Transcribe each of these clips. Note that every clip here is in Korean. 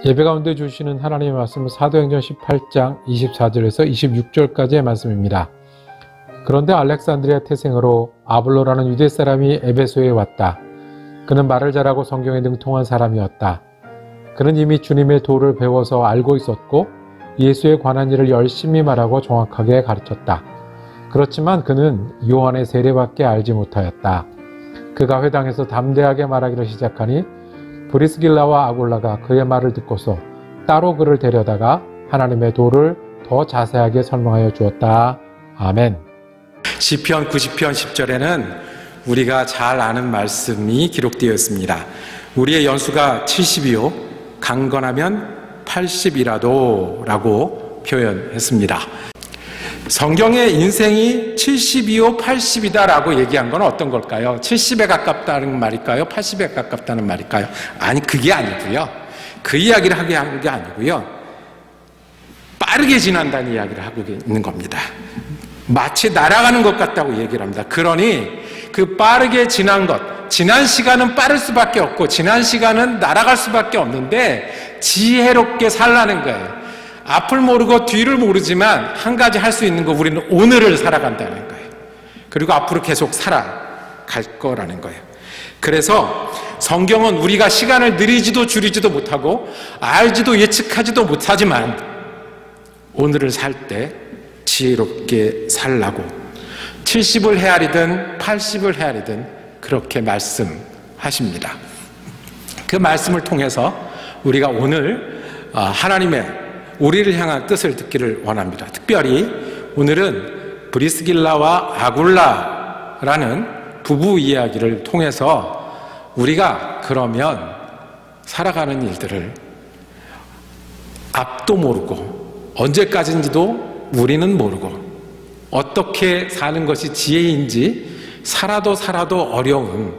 예배 가운데 주시는 하나님의 말씀은 사도행전 18장 24절에서 26절까지의 말씀입니다. 그런데 알렉산드리아 태생으로 아볼로라는 유대 사람이 에베소에 왔다. 그는 말을 잘하고 성경에 능통한 사람이었다. 그는 이미 주님의 도를 배워서 알고 있었고 예수에 관한 일을 열심히 말하고 정확하게 가르쳤다. 그렇지만 그는 요한의 세례밖에 알지 못하였다. 그가 회당에서 담대하게 말하기를 시작하니 브리스길라와 아굴라가 그의 말을 듣고서 따로 그를 데려다가 하나님의 도를 더 자세하게 설명하여 주었다. 아멘. 시편 90편 10절에는 우리가 잘 아는 말씀이 기록되어 있습니다. 우리의 연수가 70이요 강건하면 80이라도 라고 표현했습니다. 성경의 인생이 70이요 80이다 라고 얘기한 건 어떤 걸까요? 70에 가깝다는 말일까요? 80에 가깝다는 말일까요? 아니, 그게 아니고요. 그 이야기를 하게 한 게 아니고요. 빠르게 지난다는 이야기를 하고 있는 겁니다. 마치 날아가는 것 같다고 얘기를 합니다. 그러니 그 빠르게 지난 것, 지난 시간은 빠를 수밖에 없고 지난 시간은 날아갈 수밖에 없는데 지혜롭게 살라는 거예요. 앞을 모르고 뒤를 모르지만 한 가지 할 수 있는 거, 우리는 오늘을 살아간다는 거예요. 그리고 앞으로 계속 살아갈 거라는 거예요. 그래서 성경은 우리가 시간을 느리지도 줄이지도 못하고 알지도 예측하지도 못하지만 오늘을 살 때 지혜롭게 살라고 70을 헤아리든 80을 헤아리든 그렇게 말씀하십니다. 그 말씀을 통해서 우리가 오늘 하나님의 우리를 향한 뜻을 듣기를 원합니다. 특별히 오늘은 브리스길라와 아굴라라는 부부 이야기를 통해서 우리가 그러면 살아가는 일들을 앞도 모르고 언제까지인지도 우리는 모르고 어떻게 사는 것이 지혜인지 살아도 어려운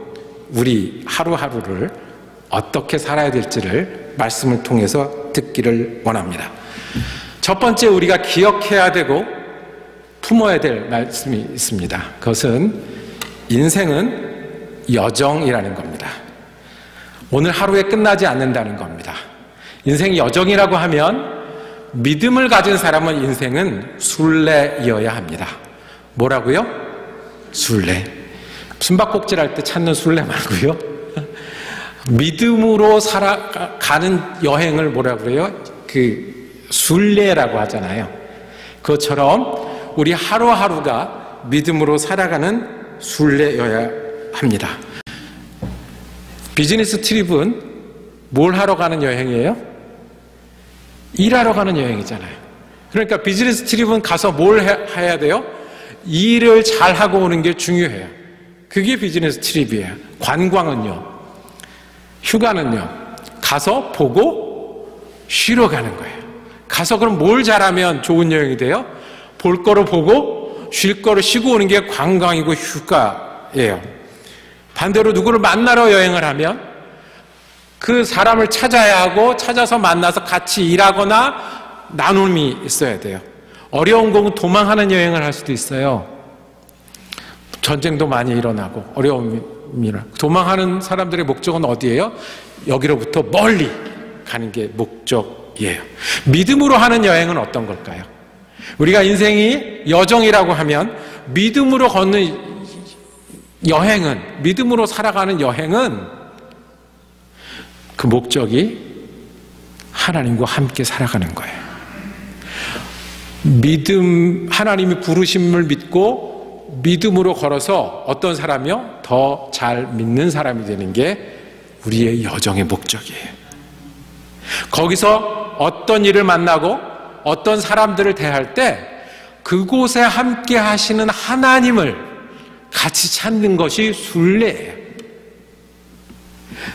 우리 하루하루를 어떻게 살아야 될지를 말씀을 통해서 듣기를 원합니다. 첫 번째 우리가 기억해야 되고 품어야 될 말씀이 있습니다. 그것은 인생은 여정이라는 겁니다. 오늘 하루에 끝나지 않는다는 겁니다. 인생이 여정이라고 하면 믿음을 가진 사람은 인생은 순례이어야 합니다. 뭐라고요? 순례. 숨바꼭질할 때 찾는 순례 말고요. 믿음으로 살아가는 여행을 뭐라고 그래요? 순례라고 하잖아요. 그것처럼 우리 하루하루가 믿음으로 살아가는 순례여야 합니다. 비즈니스 트립은 뭘 하러 가는 여행이에요? 일하러 가는 여행이잖아요. 그러니까 비즈니스 트립은 가서 뭘 해야 돼요? 일을 잘하고 오는 게 중요해요. 그게 비즈니스 트립이에요. 관광은요, 휴가는요, 가서 보고 쉬러 가는 거예요. 가서 그럼 뭘 잘하면 좋은 여행이 돼요? 볼 거를 보고 쉴 거를 쉬고 오는 게 관광이고 휴가예요. 반대로 누구를 만나러 여행을 하면 그 사람을 찾아야 하고 찾아서 만나서 같이 일하거나 나눔이 있어야 돼요. 어려운 곳은 도망하는 여행을 할 수도 있어요. 전쟁도 많이 일어나고 어려움이라. 도망하는 사람들의 목적은 어디예요? 여기로부터 멀리 가는 게 목적이에요. 믿음으로 하는 여행은 어떤 걸까요? 우리가 인생이 여정이라고 하면 믿음으로 걷는 여행은, 믿음으로 살아가는 여행은 그 목적이 하나님과 함께 살아가는 거예요. 믿음, 하나님이 부르심을 믿고 믿음으로 걸어서 어떤 사람이요? 더 잘 믿는 사람이 되는 게 우리의 여정의 목적이에요. 거기서 어떤 일을 만나고 어떤 사람들을 대할 때 그곳에 함께 하시는 하나님을 같이 찾는 것이 순례예요.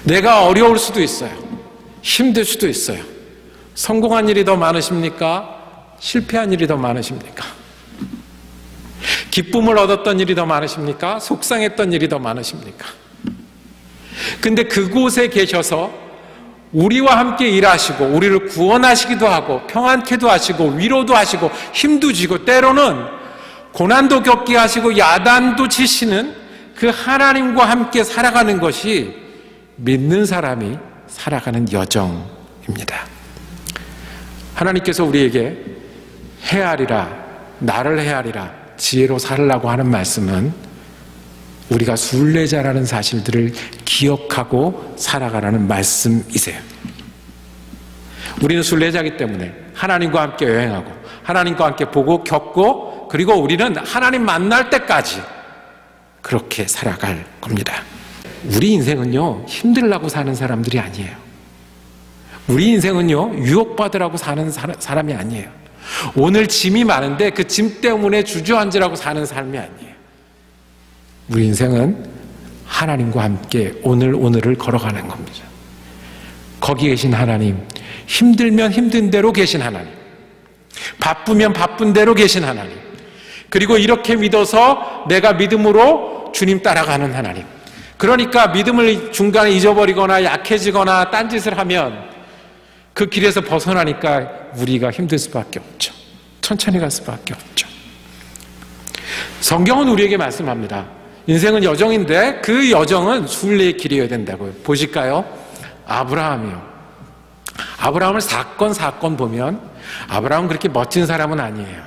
내가 어려울 수도 있어요. 힘들 수도 있어요. 성공한 일이 더 많으십니까? 실패한 일이 더 많으십니까? 기쁨을 얻었던 일이 더 많으십니까? 속상했던 일이 더 많으십니까? 근데 그곳에 계셔서 우리와 함께 일하시고 우리를 구원하시기도 하고 평안케도 하시고 위로도 하시고 힘도 주고 때로는 고난도 겪게 하시고 야단도 치시는 그 하나님과 함께 살아가는 것이 믿는 사람이 살아가는 여정입니다. 하나님께서 우리에게 헤아리라, 나를 헤아리라, 지혜로 살으라고 하는 말씀은 우리가 순례자라는 사실들을 기억하고 살아가라는 말씀이세요. 우리는 순례자이기 때문에 하나님과 함께 여행하고 하나님과 함께 보고 겪고, 그리고 우리는 하나님 만날 때까지 그렇게 살아갈 겁니다. 우리 인생은요, 힘들라고 사는 사람들이 아니에요. 우리 인생은요, 유혹받으라고 사는 사람이 아니에요. 오늘 짐이 많은데 그 짐 때문에 주저앉으라고 사는 삶이 아니에요. 우리 인생은 하나님과 함께 오늘을 걸어가는 겁니다. 거기 계신 하나님, 힘들면 힘든 대로 계신 하나님, 바쁘면 바쁜 대로 계신 하나님, 그리고 이렇게 믿어서 내가 믿음으로 주님 따라가는 하나님. 그러니까 믿음을 중간에 잊어버리거나 약해지거나 딴짓을 하면 그 길에서 벗어나니까 우리가 힘들 수밖에 없죠. 천천히 갈 수밖에 없죠. 성경은 우리에게 말씀합니다. 인생은 여정인데 그 여정은 순례의 길이어야 된다고요. 보실까요? 아브라함이요. 아브라함을 사건 보면 아브라함은 그렇게 멋진 사람은 아니에요.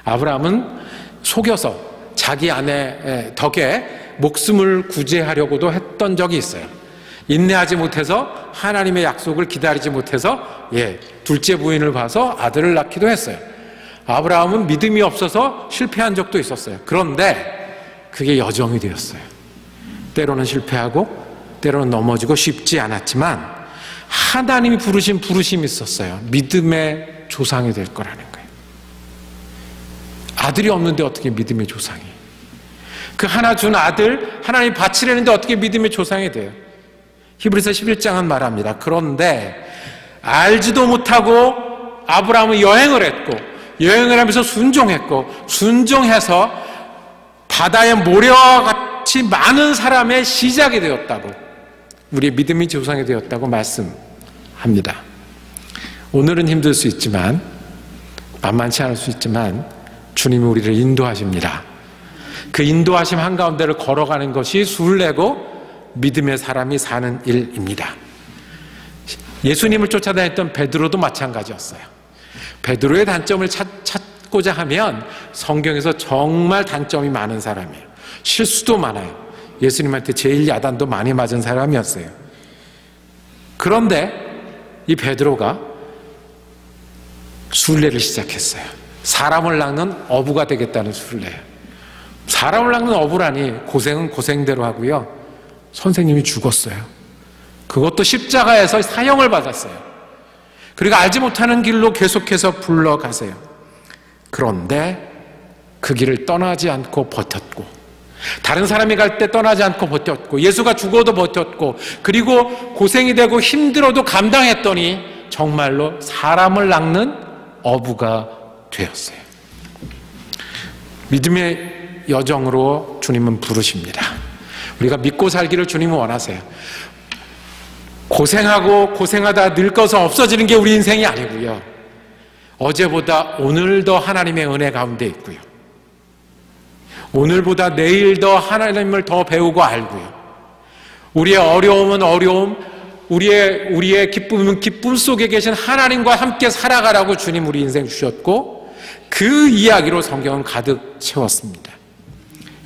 아브라함은 속여서 자기 아내 덕에 목숨을 구제하려고도 했던 적이 있어요. 인내하지 못해서 하나님의 약속을 기다리지 못해서 둘째 부인을 봐서 아들을 낳기도 했어요. 아브라함은 믿음이 없어서 실패한 적도 있었어요. 그런데 그게 여정이 되었어요. 때로는 실패하고 때로는 넘어지고 쉽지 않았지만 하나님이 부르신 부르심이 있었어요. 믿음의 조상이 될 거라는 거예요. 아들이 없는데 어떻게 믿음의 조상이? 그 하나 준 아들 하나님이 바치려는데 어떻게 믿음의 조상이 돼요? 히브리서 11장은 말합니다. 그런데 알지도 못하고 아브라함은 여행을 했고, 여행을 하면서 순종했고, 순종해서 바다의 모래와 같이 많은 사람의 시작이 되었다고, 우리의 믿음이 조상이 되었다고 말씀합니다. 오늘은 힘들 수 있지만, 만만치 않을 수 있지만 주님이 우리를 인도하십니다. 그 인도하심 한가운데를 걸어가는 것이 순례고 믿음의 사람이 사는 일입니다. 예수님을 쫓아다녔던 베드로도 마찬가지였어요. 베드로의 단점을 찾고자 하면 성경에서 정말 단점이 많은 사람이에요. 실수도 많아요. 예수님한테 제일 야단도 많이 맞은 사람이었어요. 그런데 이 베드로가 순례를 시작했어요. 사람을 낚는 어부가 되겠다는 순례예요. 사람을 낚는 어부라니 고생은 고생대로 하고요. 선생님이 죽었어요. 그것도 십자가에서 사형을 받았어요. 그리고 알지 못하는 길로 계속해서 불러가세요. 그런데 그 길을 떠나지 않고 버텼고, 다른 사람이 갈 때 떠나지 않고 버텼고, 예수가 죽어도 버텼고, 그리고 고생이 되고 힘들어도 감당했더니 정말로 사람을 낚는 어부가 되었어요. 믿음의 여정으로 주님은 부르십니다. 우리가 믿고 살기를 주님은 원하세요. 고생하고 고생하다 늙어서 없어지는 게 우리 인생이 아니고요. 어제보다 오늘 더 하나님의 은혜 가운데 있고요. 오늘보다 내일 더 하나님을 더 배우고 알고요. 우리의 어려움은 어려움, 우리의 기쁨은 기쁨 속에 계신 하나님과 함께 살아가라고 주님 우리 인생 주셨고, 그 이야기로 성경은 가득 채웠습니다.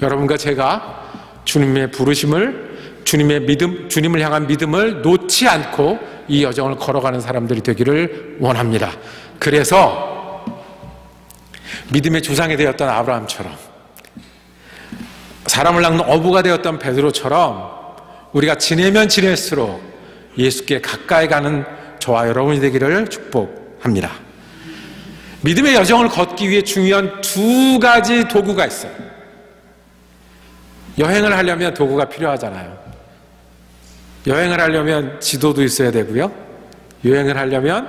여러분과 제가 주님의 부르심을, 주님의 믿음, 주님을 향한 믿음을 놓지 않고 이 여정을 걸어가는 사람들이 되기를 원합니다. 그래서 믿음의 조상이 되었던 아브라함처럼, 사람을 낚는 어부가 되었던 베드로처럼 우리가 지내면 지낼수록 예수께 가까이 가는 저와 여러분이 되기를 축복합니다. 믿음의 여정을 걷기 위해 중요한 두 가지 도구가 있어요. 여행을 하려면 도구가 필요하잖아요. 여행을 하려면 지도도 있어야 되고요. 여행을 하려면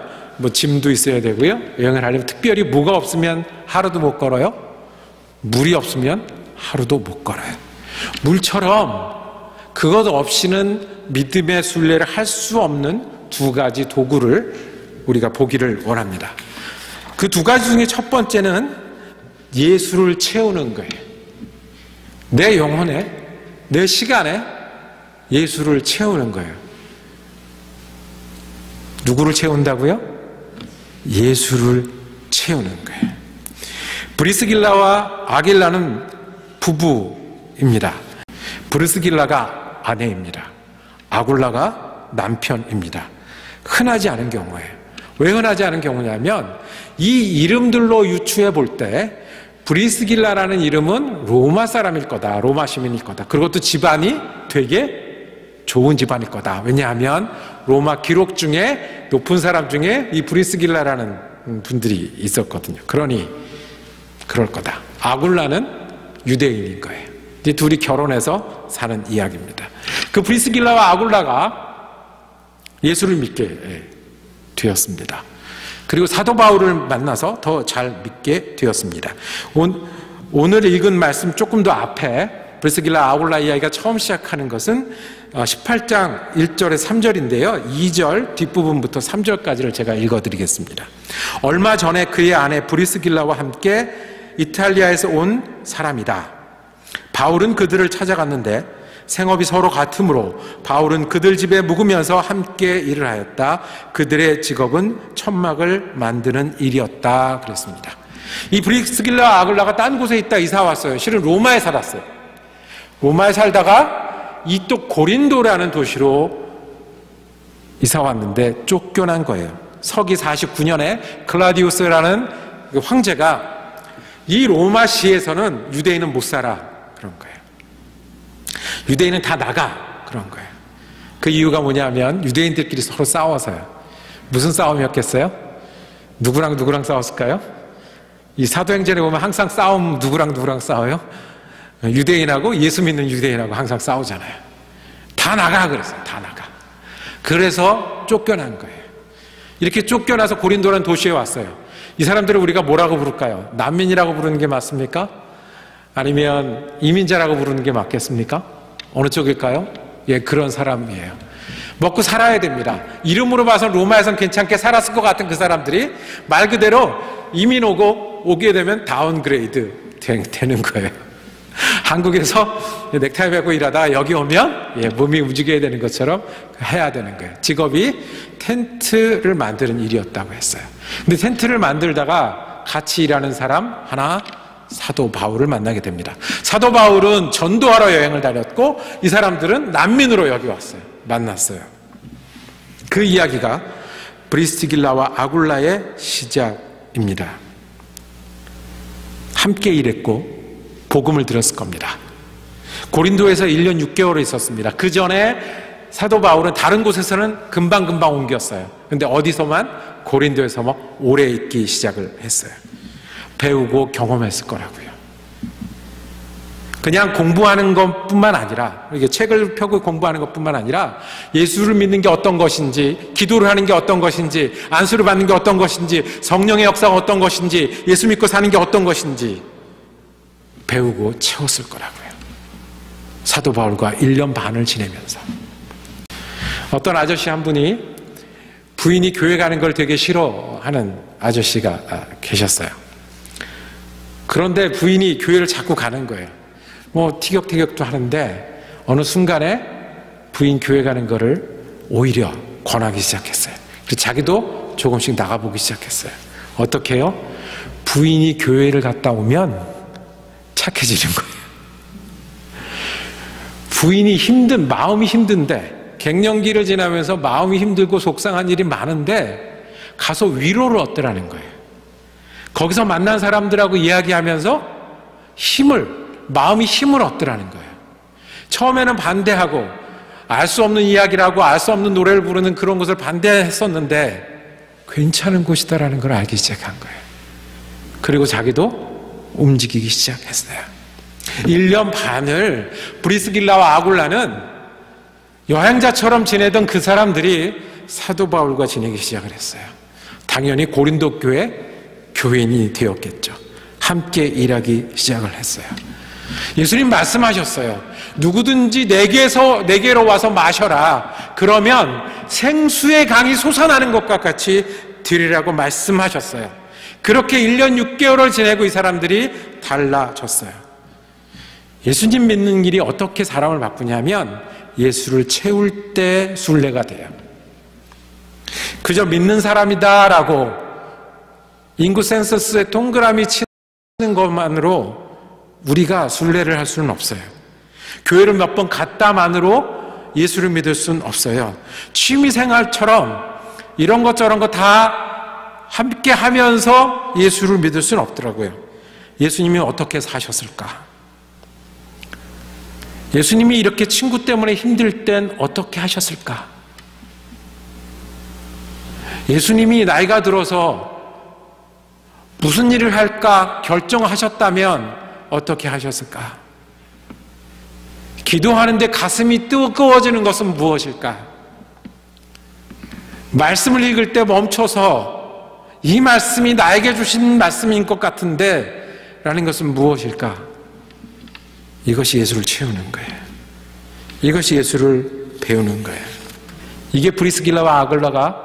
짐도 있어야 되고요. 여행을 하려면 특별히 뭐가 없으면 하루도 못 걸어요. 물이 없으면 하루도 못 걸어요. 물처럼 그것 없이는 믿음의 순례를 할 수 없는 두 가지 도구를 우리가 보기를 원합니다. 그 두 가지 중에 첫 번째는 예수를 채우는 거예요. 내 영혼에, 내 시간에 예수를 채우는 거예요. 누구를 채운다고요? 예수를 채우는 거예요. 브리스길라와 아길라는 부부입니다. 브리스길라가 아내입니다. 아굴라가 남편입니다. 흔하지 않은 경우예요. 왜 흔하지 않은 경우냐면 이 이름들로 유추해 볼 때 브리스길라라는 이름은 로마 사람일 거다. 로마 시민일 거다. 그것도 집안이 되게 좋은 집안일 거다. 왜냐하면 로마 기록 중에 높은 사람 중에 이 브리스길라라는 분들이 있었거든요. 그러니 그럴 거다. 아굴라는 유대인인 거예요. 이 둘이 결혼해서 사는 이야기입니다. 그 브리스길라와 아굴라가 예수를 믿게 되었습니다. 그리고 사도 바울을 만나서 더 잘 믿게 되었습니다. 오늘 읽은 말씀 조금 더 앞에 브리스길라 아굴라 이야기가 처음 시작하는 것은 18장 1절에 3절인데요. 2절 뒷부분부터 3절까지를 제가 읽어드리겠습니다. 얼마 전에 그의 아내 브리스길라와 함께 이탈리아에서 온 사람이다. 바울은 그들을 찾아갔는데 생업이 서로 같으므로 바울은 그들 집에 묵으면서 함께 일을 하였다. 그들의 직업은 천막을 만드는 일이었다. 그랬습니다. 이 브리스길라 아글라가 딴 곳에 있다 이사 왔어요. 실은 로마에 살았어요. 로마에 살다가 이쪽 고린도라는 도시로 이사 왔는데 쫓겨난 거예요. 서기 49년에 클라디우스라는 황제가 이 로마시에서는 유대인은 못 살아 그런 거예요. 유대인은 다 나가 그런 거예요. 그 이유가 뭐냐면 유대인들끼리 서로 싸워서요. 무슨 싸움이었겠어요? 누구랑 싸웠을까요? 이 사도행전에 보면 항상 싸움 누구랑 싸워요? 유대인하고 예수 믿는 유대인하고 항상 싸우잖아요. 다 나가 그랬어요. 다 나가. 그래서 쫓겨난 거예요. 이렇게 쫓겨나서 고린도라는 도시에 왔어요. 이 사람들을 우리가 뭐라고 부를까요? 난민이라고 부르는 게 맞습니까? 아니면 이민자라고 부르는 게 맞겠습니까? 어느 쪽일까요? 예, 그런 사람이에요. 먹고 살아야 됩니다. 이름으로 봐서 로마에선 괜찮게 살았을 것 같은 그 사람들이 말 그대로 이민 오게 되면 다운그레이드 되는 거예요. 한국에서 넥타이 메고 일하다가 여기 오면 몸이 움직여야 되는 것처럼 해야 되는 거예요. 직업이 텐트를 만드는 일이었다고 했어요. 근데 텐트를 만들다가 같이 일하는 사람 하나 사도 바울을 만나게 됩니다. 사도 바울은 전도하러 여행을 다녔고 이 사람들은 난민으로 여기 왔어요. 만났어요. 그 이야기가 브리스길라와 아굴라의 시작입니다. 함께 일했고 복음을 들었을 겁니다. 고린도에서 1년 6개월을 있었습니다. 그 전에 사도 바울은 다른 곳에서는 금방 옮겼어요. 근데 어디서만? 고린도에서만 오래 있기 시작을 했어요. 배우고 경험했을 거라고요. 그냥 공부하는 것뿐만 아니라, 이게 책을 펴고 공부하는 것뿐만 아니라 예수를 믿는 게 어떤 것인지, 기도를 하는 게 어떤 것인지, 안수를 받는 게 어떤 것인지, 성령의 역사가 어떤 것인지, 예수 믿고 사는 게 어떤 것인지 배우고 채웠을 거라고요. 사도 바울과 1년 반을 지내면서. 어떤 아저씨 한 분이 부인이 교회 가는 걸 되게 싫어하는 아저씨가 계셨어요. 그런데 부인이 교회를 자꾸 가는 거예요. 뭐 티격태격도 하는데 어느 순간에 부인 교회 가는 거를 오히려 권하기 시작했어요. 그래서 자기도 조금씩 나가보기 시작했어요. 어떻게 해요? 부인이 교회를 갔다 오면 착해지는 거예요. 부인이 마음이 힘든데, 갱년기를 지나면서 마음이 힘들고 속상한 일이 많은데 가서 위로를 얻더라는 거예요. 거기서 만난 사람들하고 이야기하면서 마음이 힘을 얻더라는 거예요. 처음에는 반대하고 알 수 없는 이야기를 하고 알 수 없는 노래를 부르는 그런 것을 반대했었는데 괜찮은 곳이다라는 걸 알기 시작한 거예요. 그리고 자기도 움직이기 시작했어요. 1년 반을 브리스길라와 아굴라는 여행자처럼 지내던 그 사람들이 사도 바울과 지내기 시작을 했어요. 당연히 고린도 교회인이 되었겠죠. 함께 일하기 시작을 했어요. 예수님 말씀하셨어요. 누구든지 내게로 와서 마셔라. 그러면 생수의 강이 솟아나는 것과 같이 되리라고 말씀하셨어요. 그렇게 1년 6개월을 지내고 이 사람들이 달라졌어요. 예수님 믿는 일이 어떻게 사람을 바꾸냐면 예수를 채울 때 순례가 돼요. 그저 믿는 사람이다라고 인구 센서스에 동그라미 치는 것만으로 우리가 순례를 할 수는 없어요. 교회를 몇 번 갔다만으로 예수를 믿을 수는 없어요. 취미생활처럼 이런 것 저런 거 다 함께 하면서 예수를 믿을 수는 없더라고요. 예수님이 어떻게 사셨을까? 예수님이 이렇게 친구 때문에 힘들 땐 어떻게 하셨을까? 예수님이 나이가 들어서 무슨 일을 할까 결정하셨다면 어떻게 하셨을까? 기도하는데 가슴이 뜨거워지는 것은 무엇일까? 말씀을 읽을 때 멈춰서 이 말씀이 나에게 주신 말씀인 것 같은데 라는 것은 무엇일까? 이것이 예수를 채우는 거예요. 이것이 예수를 배우는 거예요. 이게 브리스길라와 아굴라가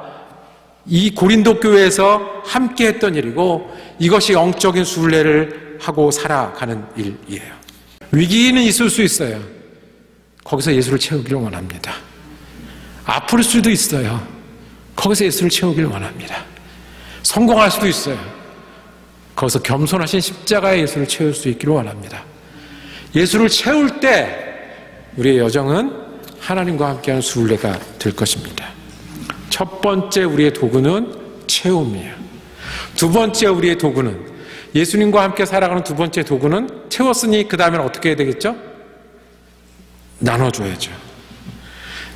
이 고린도 교회에서 함께 했던 일이고 이것이 영적인 순례를 하고 살아가는 일이에요. 위기는 있을 수 있어요. 거기서 예수를 채우기를 원합니다. 아플 수도 있어요. 거기서 예수를 채우기를 원합니다. 성공할 수도 있어요. 거기서 겸손하신 십자가의 예수를 채울 수 있기를 원합니다. 예수를 채울 때 우리의 여정은 하나님과 함께하는 순례가 될 것입니다. 첫 번째 우리의 도구는 채움이에요. 두 번째 우리의 도구는 예수님과 함께 살아가는 두 번째 도구는 채웠으니 그 다음에는 어떻게 해야 되겠죠? 나눠줘야죠.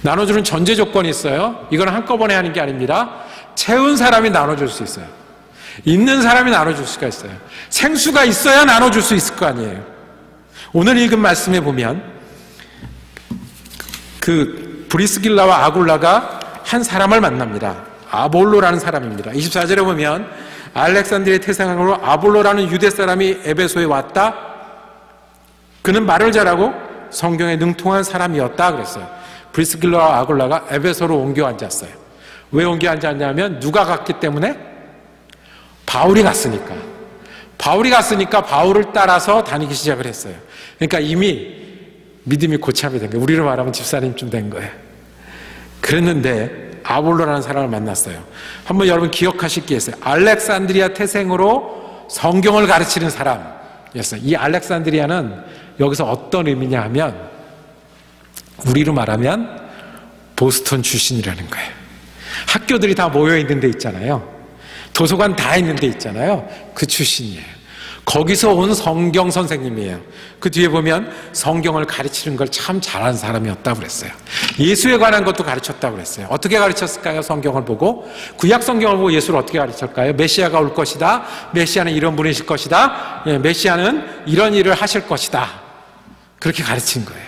나눠주는 전제 조건이 있어요. 이건 한꺼번에 하는 게 아닙니다. 채운 사람이 나눠줄 수 있어요. 있는 사람이 나눠줄 수가 있어요. 생수가 있어야 나눠줄 수 있을 거 아니에요. 오늘 읽은 말씀에 보면 그 브리스길라와 아굴라가 한 사람을 만납니다. 아볼로라는 사람입니다. 24절에 보면 알렉산드리아 태생으로 아볼로라는 유대 사람이 에베소에 왔다. 그는 말을 잘하고 성경에 능통한 사람이었다 그랬어요. 브리스길라와 아굴라가 에베소로 옮겨 앉았어요. 왜 옮겨 앉았냐면 누가 갔기 때문에? 바울이 갔으니까. 바울이 갔으니까 바울을 따라서 다니기 시작을 했어요. 그러니까 이미 믿음이 고참이 된 거예요. 우리로 말하면 집사님쯤 된 거예요. 그랬는데 아볼로라는 사람을 만났어요. 한번 여러분 기억하실 게 있어요. 알렉산드리아 태생으로 성경을 가르치는 사람이었어요. 이 알렉산드리아는 여기서 어떤 의미냐 하면 우리로 말하면 보스턴 출신이라는 거예요. 학교들이 다 모여있는 데 있잖아요. 도서관 다 있는 데 있잖아요. 그 출신이에요. 거기서 온 성경 선생님이에요. 그 뒤에 보면 성경을 가르치는 걸 참 잘하는 사람이었다고 그랬어요. 예수에 관한 것도 가르쳤다고 그랬어요. 어떻게 가르쳤을까요? 성경을 보고. 구약 성경을 보고 예수를 어떻게 가르쳤을까요? 메시아가 올 것이다. 메시아는 이런 분이실 것이다. 메시아는 이런 일을 하실 것이다. 그렇게 가르친 거예요.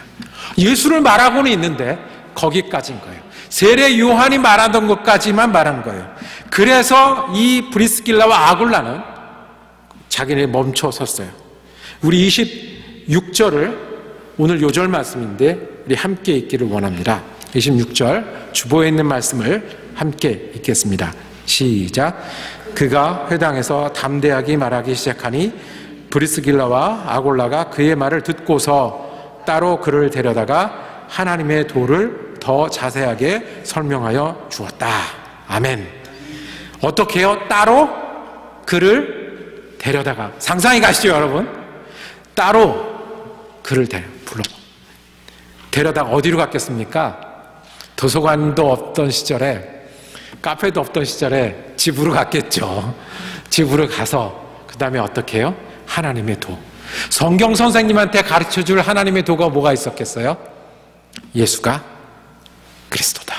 예수를 말하고는 있는데 거기까지인 거예요. 세례 요한이 말하던 것까지만 말한 거예요. 그래서 이 브리스길라와 아굴라는 자기네 멈춰 섰어요. 우리 26절을 오늘 요절 말씀인데 우리 함께 읽기를 원합니다. 26절 주보에 있는 말씀을 함께 읽겠습니다. 시작. 그가 회당에서 담대하게 말하기 시작하니 브리스길라와 아골라가 그의 말을 듣고서 따로 그를 데려다가 하나님의 도를 더 자세하게 설명하여 주었다. 아멘. 어떻게 해요? 따로 그를 데려다가. 상상이 가시죠 여러분? 따로 그를 데려다가 어디로 갔겠습니까? 도서관도 없던 시절에, 카페도 없던 시절에 집으로 갔겠죠. 집으로 가서 그 다음에 어떻게 해요? 하나님의 도. 성경 선생님한테 가르쳐줄 하나님의 도가 뭐가 있었겠어요? 예수가 그리스도다.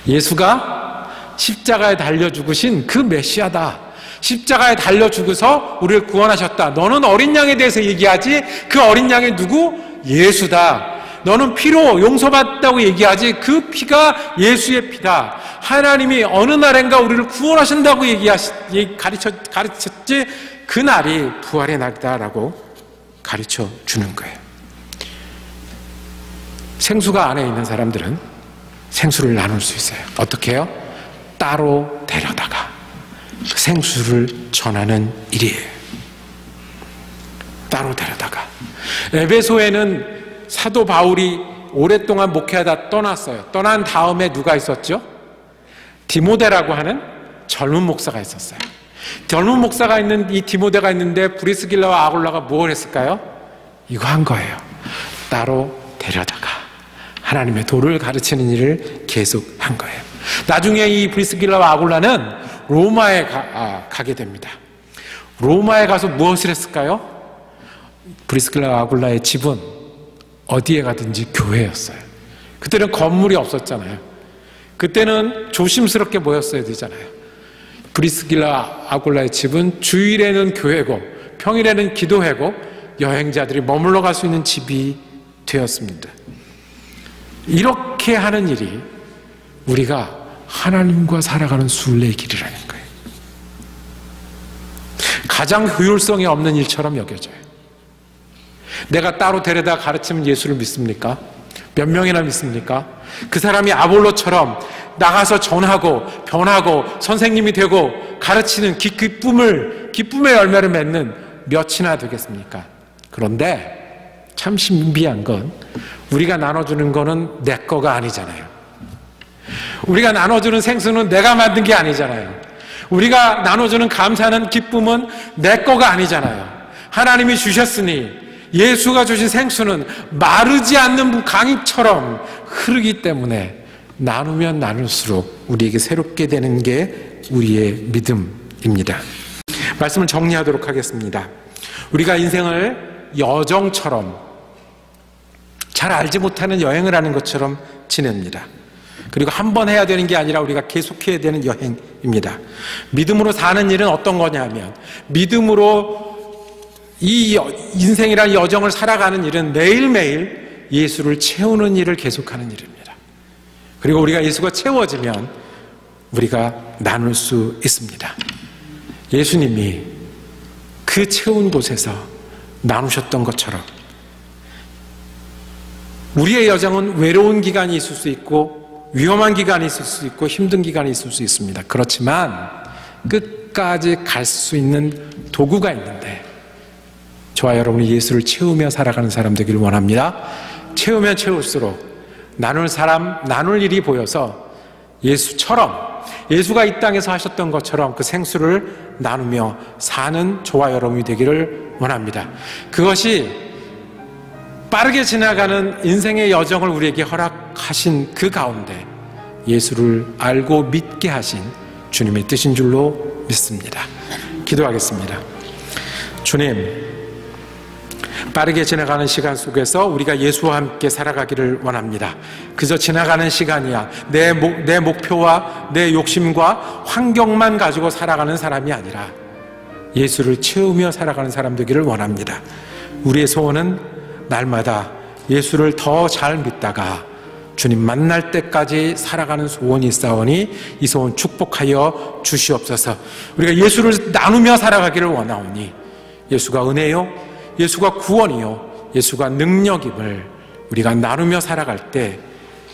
예수가 십자가에 달려 죽으신 그 메시아다. 십자가에 달려 죽어서 우리를 구원하셨다. 너는 어린 양에 대해서 얘기하지 그 어린 양이 누구? 예수다. 너는 피로 용서받았다고 얘기하지 그 피가 예수의 피다. 하나님이 어느 날인가 우리를 구원하신다고 가르쳤지 그 날이 부활의 날이다라고 가르쳐 주는 거예요. 생수가 안에 있는 사람들은 생수를 나눌 수 있어요. 어떻게 해요? 따로 데려다가 생수를 전하는 일이에요. 따로 데려다가. 에베소에는 사도 바울이 오랫동안 목회하다 떠났어요. 떠난 다음에 누가 있었죠? 디모데라고 하는 젊은 목사가 있었어요. 젊은 목사가 있는 이 디모데가 있는데 브리스길라와 아굴라가 뭘 했을까요? 이거 한 거예요. 따로 데려다가 하나님의 도를 가르치는 일을 계속 한 거예요. 나중에 이 브리스길라와 아굴라는 로마에 가게 됩니다. 로마에 가서 무엇을 했을까요? 브리스길라와 아굴라의 집은 어디에 가든지 교회였어요. 그때는 건물이 없었잖아요. 그때는 조심스럽게 모였어야 되잖아요. 브리스길라 아굴라의 집은 주일에는 교회고 평일에는 기도회고 여행자들이 머물러 갈 수 있는 집이 되었습니다. 이렇게 하는 일이 우리가 하나님과 살아가는 순례의 길이라는 거예요. 가장 효율성이 없는 일처럼 여겨져요. 내가 따로 데려다 가르치면 예수를 믿습니까? 몇 명이나 믿습니까? 그 사람이 아볼로처럼 나가서 전하고 변하고 선생님이 되고 가르치는 기쁨의 열매를 맺는 몇이나 되겠습니까? 그런데 참 신비한 건 우리가 나눠주는 거는 내 거가 아니잖아요. 우리가 나눠주는 생수는 내가 만든 게 아니잖아요. 우리가 나눠주는 감사는 기쁨은 내 거가 아니잖아요. 하나님이 주셨으니 예수가 주신 생수는 마르지 않는 강물처럼 흐르기 때문에 나누면 나눌수록 우리에게 새롭게 되는 게 우리의 믿음입니다. 말씀을 정리하도록 하겠습니다. 우리가 인생을 여정처럼 잘 알지 못하는 여행을 하는 것처럼 지냅니다. 그리고 한 번 해야 되는 게 아니라 우리가 계속해야 되는 여행입니다. 믿음으로 사는 일은 어떤 거냐면 믿음으로 이 인생이라는 여정을 살아가는 일은 매일매일 예수를 채우는 일을 계속하는 일입니다. 그리고 우리가 예수가 채워지면 우리가 나눌 수 있습니다. 예수님이 그 채운 곳에서 나누셨던 것처럼 우리의 여정은 외로운 기간이 있을 수 있고 위험한 기간이 있을 수 있고 힘든 기간이 있을 수 있습니다. 그렇지만 끝까지 갈 수 있는 도구가 있는데 저와 여러분이 예수를 채우며 살아가는 사람 되기를 원합니다. 채우면 채울수록 나눌 일이 보여서 예수가 이 땅에서 하셨던 것처럼 그 생수를 나누며 사는 저와 여러분이 되기를 원합니다. 그것이 빠르게 지나가는 인생의 여정을 우리에게 허락하신 그 가운데 예수를 알고 믿게 하신 주님의 뜻인 줄로 믿습니다. 기도하겠습니다. 주님, 빠르게 지나가는 시간 속에서 우리가 예수와 함께 살아가기를 원합니다. 그저 지나가는 시간이야. 내 목표와 내 욕심과 환경만 가지고 살아가는 사람이 아니라 예수를 채우며 살아가는 사람 되기를 원합니다. 우리의 소원은 날마다 예수를 더 잘 믿다가 주님 만날 때까지 살아가는 소원이 있사오니 이 소원 축복하여 주시옵소서. 우리가 예수를 나누며 살아가기를 원하오니 예수가 은혜요, 예수가 구원이요, 예수가 능력임을 우리가 나누며 살아갈 때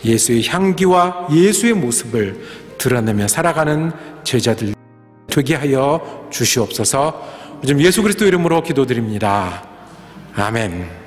예수의 향기와 예수의 모습을 드러내며 살아가는 제자들 되게 하여 주시옵소서. 요즘 예수 그리스도 이름으로 기도드립니다. 아멘.